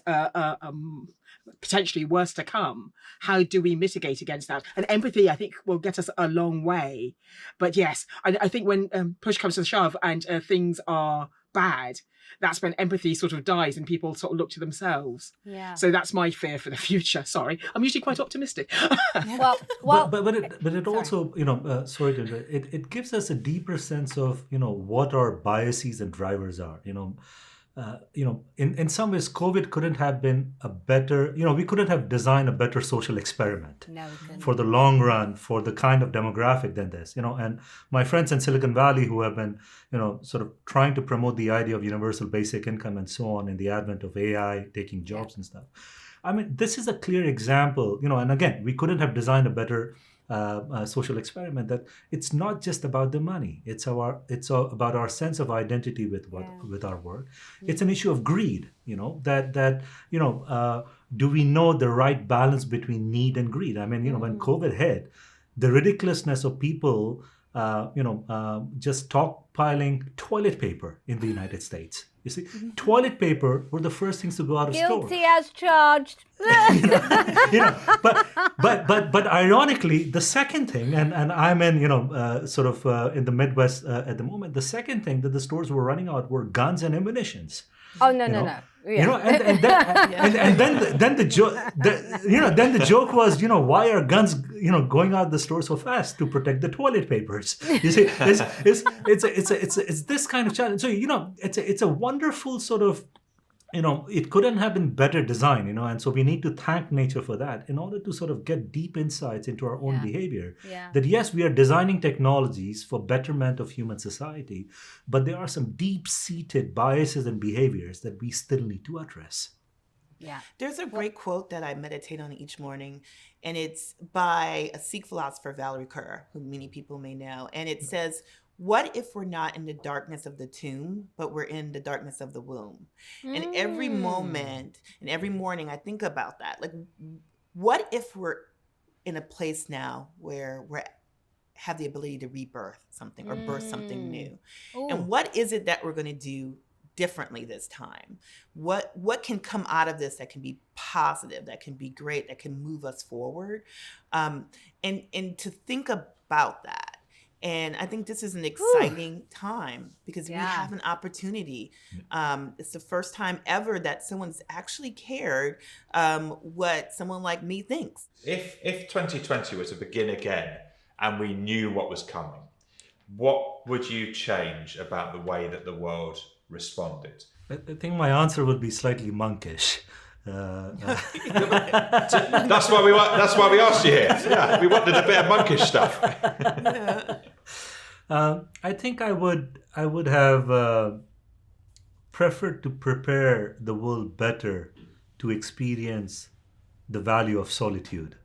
D: potentially worse to come. How do we mitigate against that? And empathy, I think, will get us a long way. But yes, I think when push comes to the shove and things are bad, that's when empathy sort of dies and people sort of look to themselves.
B: Yeah.
D: So that's my fear for the future. Sorry, I'm usually quite optimistic.
E: But it also, sorry to interrupt, it gives us a deeper sense of, what our biases and drivers are. In some ways, COVID couldn't have been a better, we couldn't have designed a better social experiment for the long run, for the kind of demographic than this, and my friends in Silicon Valley who have been, sort of trying to promote the idea of universal basic income and so on in the advent of AI taking jobs and stuff. I mean, this is a clear example, and again, we couldn't have designed a better social experiment that it's not just about the money. It's about our sense of identity with our work. It's an issue of greed. Do we know the right balance between need and greed? I mean, when COVID hit, the ridiculousness of people, just stockpiling toilet paper in the United States. You see, toilet paper were the first things to go out of store.
B: Guilty as charged.
E: But ironically, the second thing, and I'm in, sort of in the Midwest at the moment, the second thing that the stores were running out were guns and ammunitions.
B: Oh no. Yeah.
E: And then the joke was, why are guns, going out the store so fast to protect the toilet papers? You see, it's this kind of challenge. So it's a wonderful sort of, it couldn't have been better designed, and so we need to thank nature for that in order to sort of get deep insights into our own behavior. Yeah. That yes, we are designing technologies for betterment of human society, but there are some deep-seated biases and behaviors that we still need to address.
F: Yeah. There's a great quote that I meditate on each morning, and it's by a Sikh philosopher, Valerie Kerr, who many people may know, and it says, "What if we're not in the darkness of the tomb, but we're in the darkness of the womb?" And every moment and every morning I think about that. Like, what if we're in a place now where we have the ability to rebirth something or birth something new? Ooh. And what is it that we're going to do differently this time? What can come out of this that can be positive, that can be great, that can move us forward? And to think about that. And I think this is an exciting time because we have an opportunity. It's the first time ever that someone's actually cared what someone like me thinks.
C: If 2020 were to begin again and we knew what was coming, what would you change about the way that the world responded?
E: I think my answer would be slightly monkish.
C: That's why we asked you here. Yeah, we wanted a bit of monkish stuff.
E: I think I would have preferred to prepare the world better to experience the value of solitude.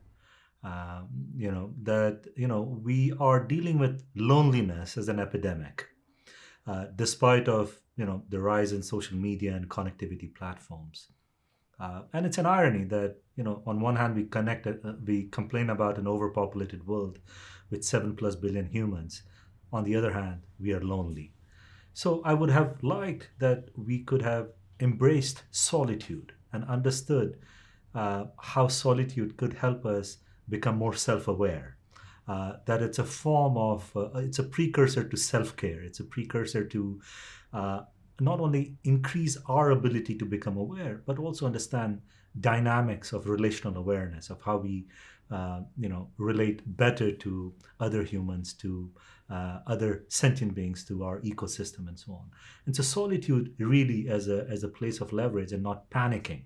E: We are dealing with loneliness as an epidemic, despite of the rise in social media and connectivity platforms. And it's an irony that, on one hand, we complain about an overpopulated world with 7+ billion humans. On the other hand, we are lonely. So I would have liked that we could have embraced solitude and understood how solitude could help us become more self-aware. That it's a form of, it's a precursor to self-care. It's a precursor to not only increase our ability to become aware, but also understand dynamics of relational awareness, of how we relate better to other humans, to other sentient beings, to our ecosystem, and so on. And so solitude really as a place of leverage, and not panicking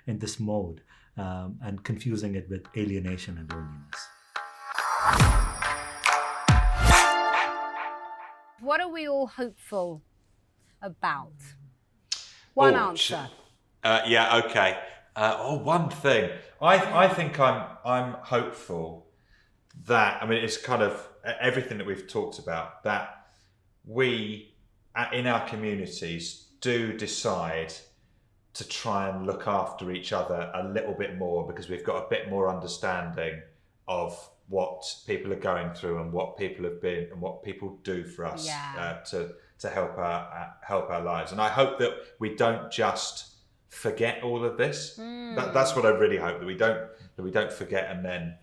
E: in this mode and confusing it with alienation and loneliness.
B: What are we all hopeful about? One answer.
C: Okay. One thing. I think I'm hopeful that, I mean, it's kind of everything that we've talked about, that we in our communities do decide to try and look after each other a little bit more, because we've got a bit more understanding of what people are going through and what people have been and what people do for us to help our lives. And I hope that we don't just forget all of this. That's what I really hope, that we don't forget and then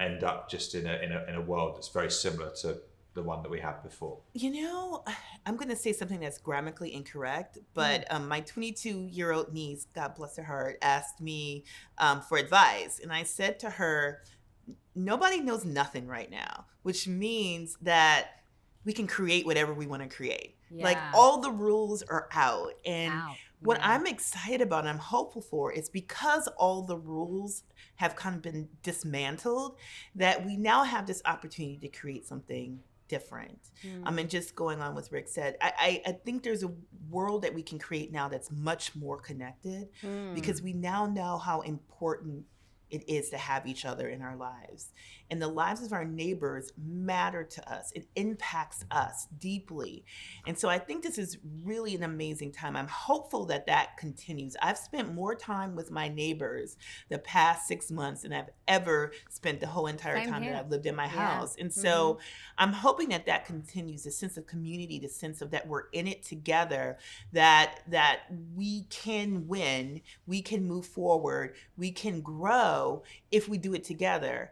C: end up just in a world that's very similar to the one that we had before.
F: I'm going to say something that's grammatically incorrect, but my 22-year-old niece, God bless her heart, asked me for advice. And I said to her, nobody knows nothing right now, which means that we can create whatever we want to create. Like, all the rules are out. And what I'm excited about and I'm hopeful for is, because all the rules have kind of been dismantled, that we now have this opportunity to create something different. And just going on what Rick said, I think there's a world that we can create now that's much more connected, because we now know how important it is to have each other in our lives. And the lives of our neighbors matter to us. It impacts us deeply. And so I think this is really an amazing time. I'm hopeful that that continues. I've spent more time with my neighbors the past 6 months than I've ever spent the whole entire time that I've lived in my house. And so I'm hoping that that continues, the sense of community, the sense of that we're in it together, that we can win, we can move forward, we can grow if we do it together.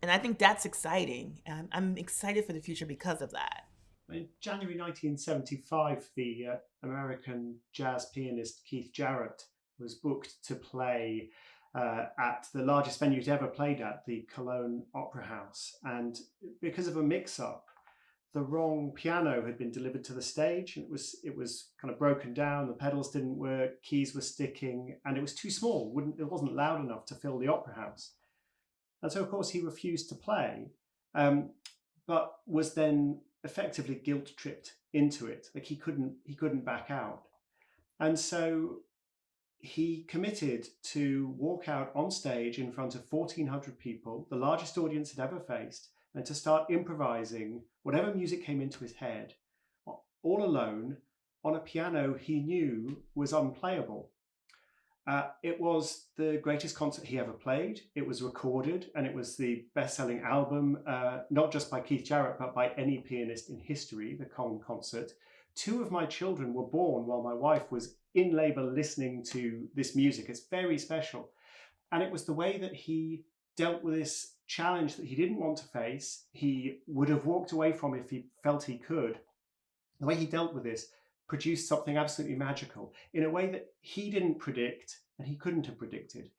F: And I think that's exciting. I'm excited for the future because of that.
G: In January 1975, the American jazz pianist Keith Jarrett was booked to play at the largest venue he'd ever played at, the Cologne Opera House. And because of a mix-up, the wrong piano had been delivered to the stage. It was kind of broken down, the pedals didn't work, keys were sticking, and it was too small. It wasn't loud enough to fill the opera house. And so, of course, he refused to play, but was then effectively guilt-tripped into it. Like, he couldn't back out. And so he committed to walk out on stage in front of 1,400 people, the largest audience he'd ever faced, and to start improvising whatever music came into his head, all alone, on a piano he knew was unplayable. It was the greatest concert he ever played. It was recorded, and it was the best-selling album, not just by Keith Jarrett, but by any pianist in history, the Cong Concert. 2 of my children were born while my wife was in labor listening to this music. It's very special. And it was the way that he dealt with this challenge that he didn't want to face, he would have walked away from if he felt he could. The way he dealt with this produced something absolutely magical in a way that he didn't predict and he couldn't have predicted.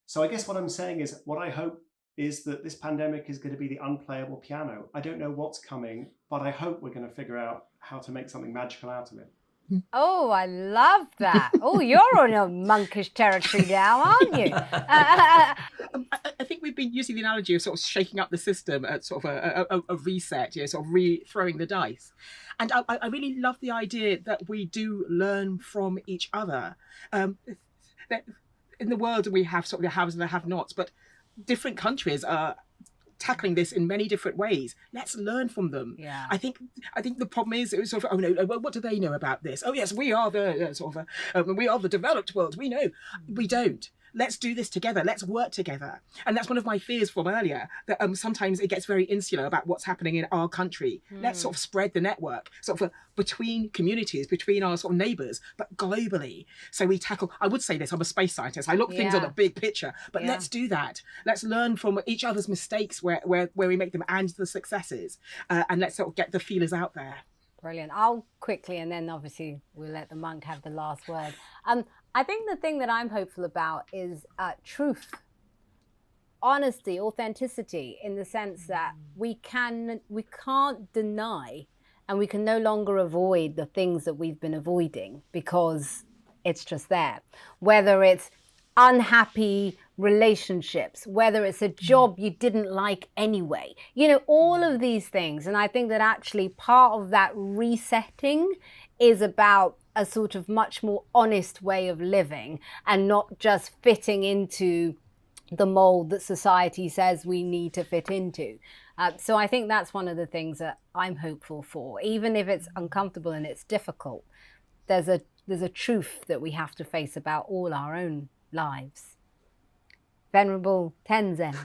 G: So I guess what I'm saying is, what I hope is that this pandemic is going to be the unplayable piano. I don't know what's coming, but I hope we're going to figure out how to make something magical out of it.
B: Oh, I love that. Oh, you're on a monkish territory now, aren't you?
D: I think we've been using the analogy of sort of shaking up the system at sort of a reset, sort of throwing the dice. And I really love the idea that we do learn from each other. That in the world we have sort of the haves and the have-nots, but different countries are tackling this in many different ways. Let's learn from them. Yeah. I think the problem is, it was sort of, oh no, what do they know about this? Oh yes, we are the sort of we are the developed world. We know. We don't. Let's do this together. Let's work together. And that's one of my fears from earlier, that sometimes it gets very insular about what's happening in our country. Let's sort of spread the network, sort of between communities, between our sort of neighbours, but globally. So we tackle, I would say this, I'm a space scientist. I look things on the big picture, but let's do that. Let's learn from each other's mistakes where we make them and the successes. And let's sort of get the feelers out there.
B: Brilliant. I'll quickly, and then obviously we'll let the monk have the last word. I think the thing that I'm hopeful about is truth. honesty, authenticity, in the sense that we can't deny, and we can no longer avoid the things that we've been avoiding because it's just there. Whether it's unhappy relationships, whether it's a job you didn't like anyway, all of these things. And I think that actually part of that resetting is about a sort of much more honest way of living and not just fitting into the mold that society says we need to fit into. So I think that's one of the things that I'm hopeful for. Even if it's uncomfortable and it's difficult, there's a truth that we have to face about all our own lives. Venerable Tenzin.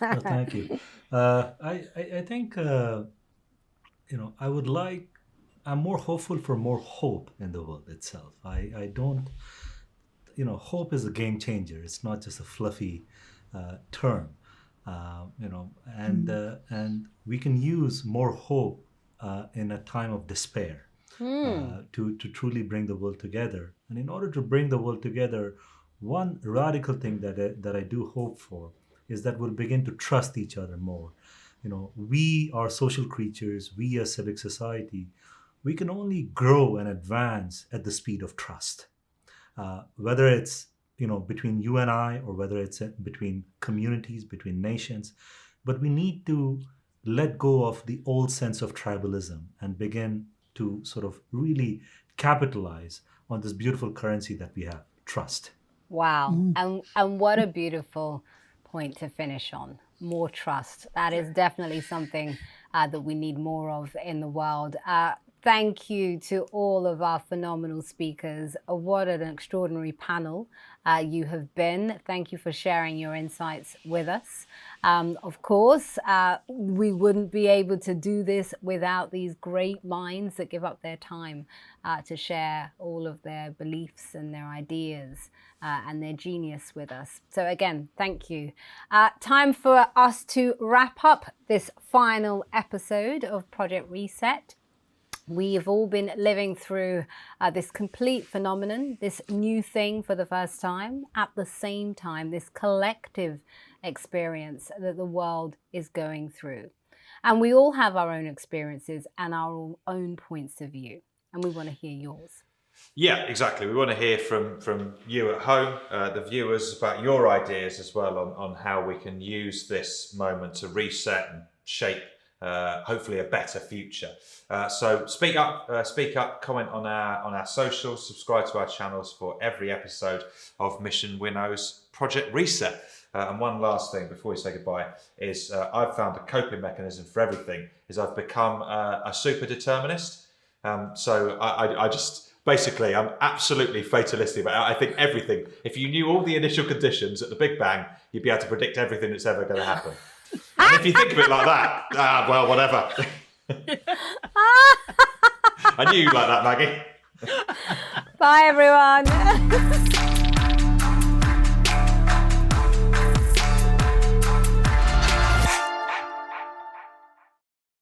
E: Well, thank you. I think, I'm more hopeful for more hope in the world itself. I don't, hope is a game changer. It's not just a fluffy term, and we can use more hope in a time of despair to truly bring the world together. And in order to bring the world together, one radical thing that I do hope for is that we'll begin to trust each other more. We are social creatures. We as civic society, we can only grow and advance at the speed of trust. Whether it's between you and I, or whether it's between communities, between nations, but we need to let go of the old sense of tribalism and begin to sort of really capitalize on this beautiful currency that we have, trust.
B: Wow. And what a beautiful point to finish on. More trust. That is definitely something that we need more of in the world. Thank you to all of our phenomenal speakers. What an extraordinary panel you have been. Thank you for sharing your insights with us. Of course, we wouldn't be able to do this without these great minds that give up their time to share all of their beliefs and their ideas and their genius with us. So again, thank you. Time for us to wrap up this final episode of Project Reset. We have all been living through this complete phenomenon, this new thing for the first time, at the same time, this collective experience that the world is going through. And we all have our own experiences and our own points of view, and we want to hear yours.
C: Yeah, exactly. We want to hear from you at home, the viewers, about your ideas as well on how we can use this moment to reset and shape hopefully a better future. So speak up, comment on our socials, subscribe to our channels for every episode of Mission Winnow's Project Reset. And one last thing before we say goodbye is I've found a coping mechanism for everything is I've become a super determinist. So I just basically I'm absolutely fatalistic about it. I think everything, if you knew all the initial conditions at the Big Bang, you'd be able to predict everything that's ever going to happen. And if you think of it like that, well, whatever. I knew you'd like that, Maggie.
B: Bye, everyone.